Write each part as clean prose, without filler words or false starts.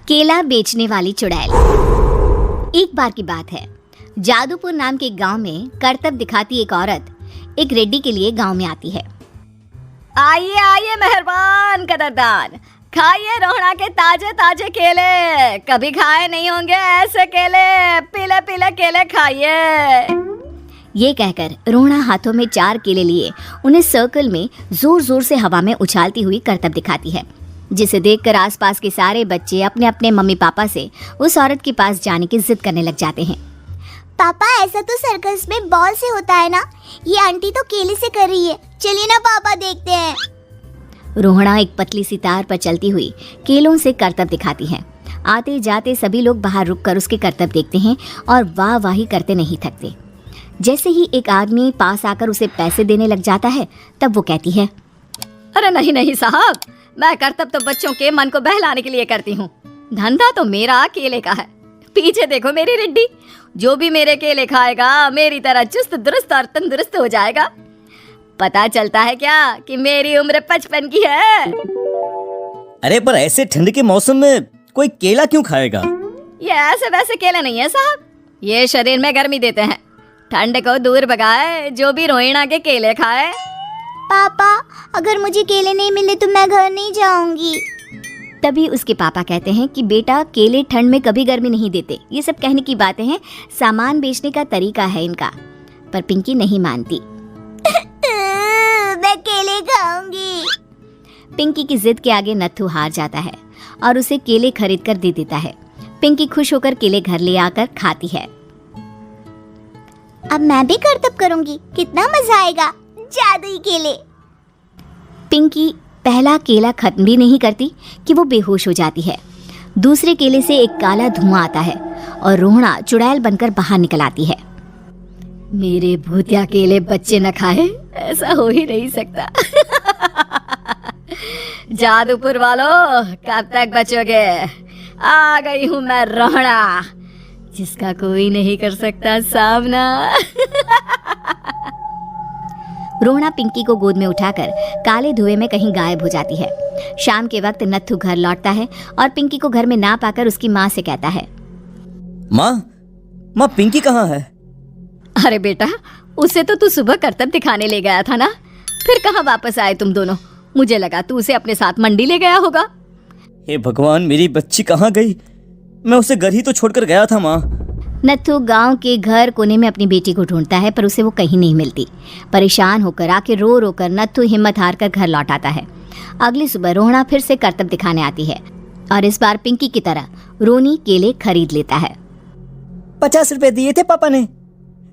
केला बेचने वाली चुड़ैल। एक बार की बात है, जादूपुर नाम के गांव में करतब दिखाती एक औरत एक रेड्डी के लिए गांव में आती है। आइए आइए मेहरबान कदरदान, खाइए रोहड़ा के ताजे ताजे केले, कभी खाए नहीं होंगे ऐसे केले, पीले पीले केले खाइए। ये कहकर रोहड़ा हाथों में 4 केले लिए उन्हें सर्कल में जोर जोर से हवा में उछालती हुई करतब दिखाती है, जिसे देखकर आसपास के सारे बच्चे अपने अपने मम्मी पापा से उस औरत के पास जाने की जिद करने लग जाते हैं। पापा ऐसा तो सर्कस में बॉल से होता है ना, ये आंटी तो केले से कर रही है, चलिए ना पापा देखते हैं। रोहड़ा एक पतली सी तार पर चलती हुई केलों से करतब दिखाती है। आते जाते सभी लोग बाहर रुककर उसके करतब देखते हैं और वाह वाही करते नहीं थकते। जैसे ही एक आदमी पास आकर उसे पैसे देने लग जाता है, तब वो कहती है, अरे नहीं नहीं साहब, मैं करतब तो बच्चों के मन को बहलाने के लिए करती हूँ, धंधा तो मेरा केले का है। पीछे देखो मेरी रिड्डी, जो भी मेरे केले खाएगा मेरी तरह चुस्त दुरुस्त और तंदुरुस्त हो जाएगा। पता चलता है क्या कि मेरी उम्र 55 की है। अरे पर ऐसे ठंड के मौसम में कोई केला क्यों खाएगा? ये ऐसे वैसे केले नहीं है साहब, ये शरीर में गर्मी देते हैं, ठंड को दूर भगाए जो भी रोहिणा के केले खाए। पापा अगर मुझे केले नहीं मिले तो मैं घर नहीं जाऊंगी। तभी उसके पापा कहते हैं कि बेटा केले ठंड में कभी गर्मी नहीं देते, ये सब कहने की बातें हैं, सामान बेचने का तरीका है इनका। पर पिंकी नहीं मानती। मैं केले खाऊंगी। पिंकी की जिद के आगे नत्थू हार जाता है और उसे केले खरीद कर दे देता है। पिंकी खुश होकर केले घर ले आकर खाती है। अब मैं भी करतब करूंगी, कितना मजा आएगा, जादुई केले। पिंकी पहला केला खत्म भी नहीं करती कि वो बेहोश हो जाती है। दूसरे केले से एक काला धुआं आता है और रोहड़ा चुड़ैल बनकर बाहर निकल आती है। मेरे भूतिया केले बच्चे न खाए, ऐसा हो ही नहीं सकता। जादूपुर वालों, कब तक बचोगे? आ गई हूँ मैं रोहड़ा, जिसका कोई नहीं कर सकता सामना। रोहड़ा पिंकी को गोद में उठाकर काले धुएं में कहीं गायब हो जाती है। शाम के वक्त नत्थू घर लौटता है और पिंकी को घर में ना पाकर उसकी माँ से कहता है, माँ पिंकी कहाँ है? अरे बेटा, उसे तो तू सुबह करतब दिखाने ले गया था ना, फिर कहाँ वापस आए तुम दोनों? मुझे लगा तू उसे अपने साथ मंडी ले गया होगा। हे भगवान, मेरी बच्ची कहाँ गई? मैं उसे घर ही तो छोड़कर गया था माँ। नत्थू गांव के घर कोने में अपनी बेटी को ढूंढता है, पर उसे वो कहीं नहीं मिलती। परेशान होकर आके रो रो कर नत्थू हिम्मत हार कर घर लौट आता है। अगली सुबह रोहड़ा फिर से करतब दिखाने आती है और इस बार पिंकी की तरह रोनी केले खरीद लेता है। 50 रुपए दिए थे पापा ने,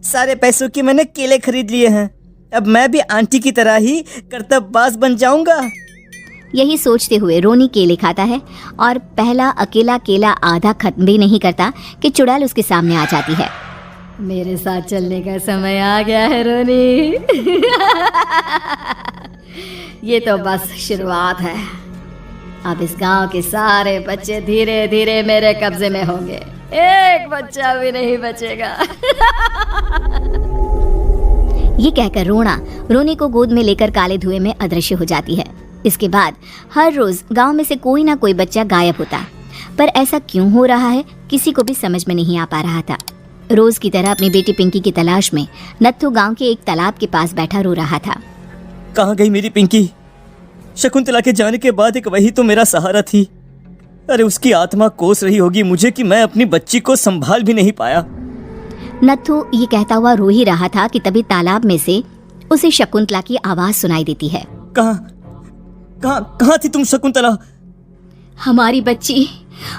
सारे पैसों की मैंने केले खरीद लिए हैं। अब मैं भी आंटी की तरह ही करतबबाज बन जाऊंगा। यही सोचते हुए रोनी केले खाता है और पहला अकेला केला आधा खत्म भी नहीं करता कि चुड़ैल उसके सामने आ जाती है। मेरे साथ चलने का समय आ गया है रोनी। ये तो बस शुरुआत है, अब इस गांव के सारे बच्चे धीरे धीरे मेरे कब्जे में होंगे, एक बच्चा भी नहीं बचेगा। ये कहकर रोनी को गोद में लेकर काले धुएं में अदृश्य हो जाती है। इसके बाद हर रोज गांव में से कोई ना कोई बच्चा गायब होता, पर ऐसा क्यों हो रहा है किसी को भी समझ में नहीं आ पा रहा था। रोज की तरह अपनी बेटी पिंकी की तलाश में नत्थू गांव के एक तालाब के पास बैठा रो रहा था। कहाँ गई मेरी पिंकी? शकुंतला के जाने के बाद एक वही तो मेरा सहारा थी। अरे उसकी आत्मा कोस रही होगी मुझे कि मैं अपनी बच्ची को संभाल भी नहीं पाया। नत्थू ये कहता हुआ रो ही रहा था कि तभी तालाब में से उसे शकुंतला की आवाज सुनाई देती है। कहाँ थी तुम शकुंतला? हमारी बच्ची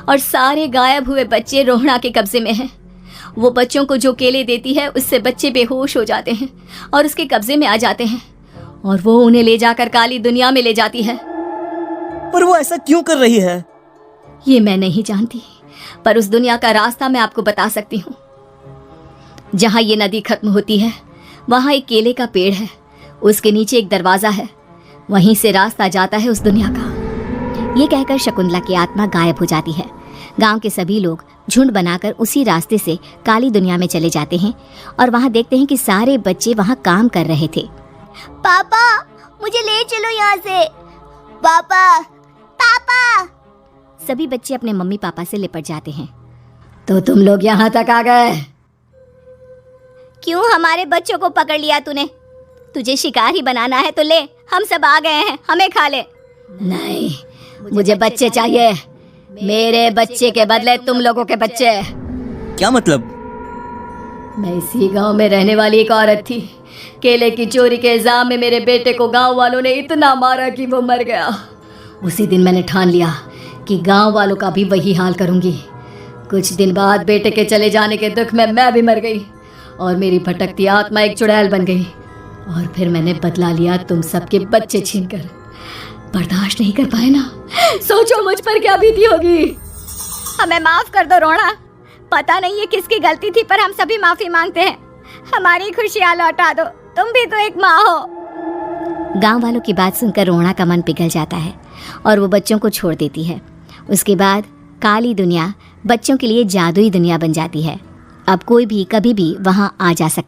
और सारे गायब हुए बच्चे रोहड़ा के कब्जे में हैं। वो बच्चों को जो केले देती है उससे बच्चे बेहोश हो जाते हैं और उसके कब्जे में आ जाते हैं और वो उन्हें ले जाकर काली दुनिया में ले जाती है। पर वो ऐसा क्यों कर रही है? ये मैं नहीं जानती, पर उस दुनिया का रास्ता मैं आपको बता सकती हूँ। जहाँ ये नदी खत्म होती है वहाँ एक केले का पेड़ है, उसके नीचे एक दरवाजा है, वहीं से रास्ता जाता है उस दुनिया का। ये कहकर शकुंतला की आत्मा गायब हो जाती है। गांव के सभी लोग झुंड बनाकर उसी रास्ते से काली दुनिया में चले जाते हैं और वहाँ देखते हैं कि सारे बच्चे वहाँ काम कर रहे थे। पापा मुझे ले चलो यहाँ से। पापा सभी बच्चे अपने मम्मी पापा से लिपट जाते हैं। तो तुम लोग यहाँ तक आ गए? क्यों हमारे बच्चों को पकड़ लिया तूने? तुझे शिकार ही बनाना है तो ले, हम सब आ गए हैं, हमें खा ले। नहीं, मुझे बच्चे चाहिए। मेरे बच्चे के बदले तुम लोगों के बच्चे। क्या मतलब? मैं इसी गांव में रहने वाली एक औरत थी। केले की चोरी के इल्जाम में मेरे बेटे को गांव वालों ने इतना मारा कि वो मर गया। उसी दिन मैंने ठान लिया कि गांव वालों का भी वही हाल करूंगी। कुछ दिन बाद बेटे के चले जाने के दुख में मैं भी मर गई और मेरी भटकती आत्मा एक चुड़ैल बन गई। और फिर मैंने बदला लिया तुम सबके बच्चे छीनकर। बर्दाश्त नहीं कर पाए ना? सोचो मुझ पर क्या बीती होगी। हमें माफ कर दो रोना। पता नहीं ये किसकी गलती थी, पर हम सभी माफी मांगते हैं। हमारी खुशियाँ लौटा दो, तुम भी तो एक माँ हो। गांव वालों की बात सुनकर रोना का मन पिघल जाता है और वो बच्चों को छोड़ देती है। उसके बाद काली दुनिया बच्चों के लिए जादुई दुनिया बन जाती है। अब कोई भी कभी भी वहां आ जा सकता है।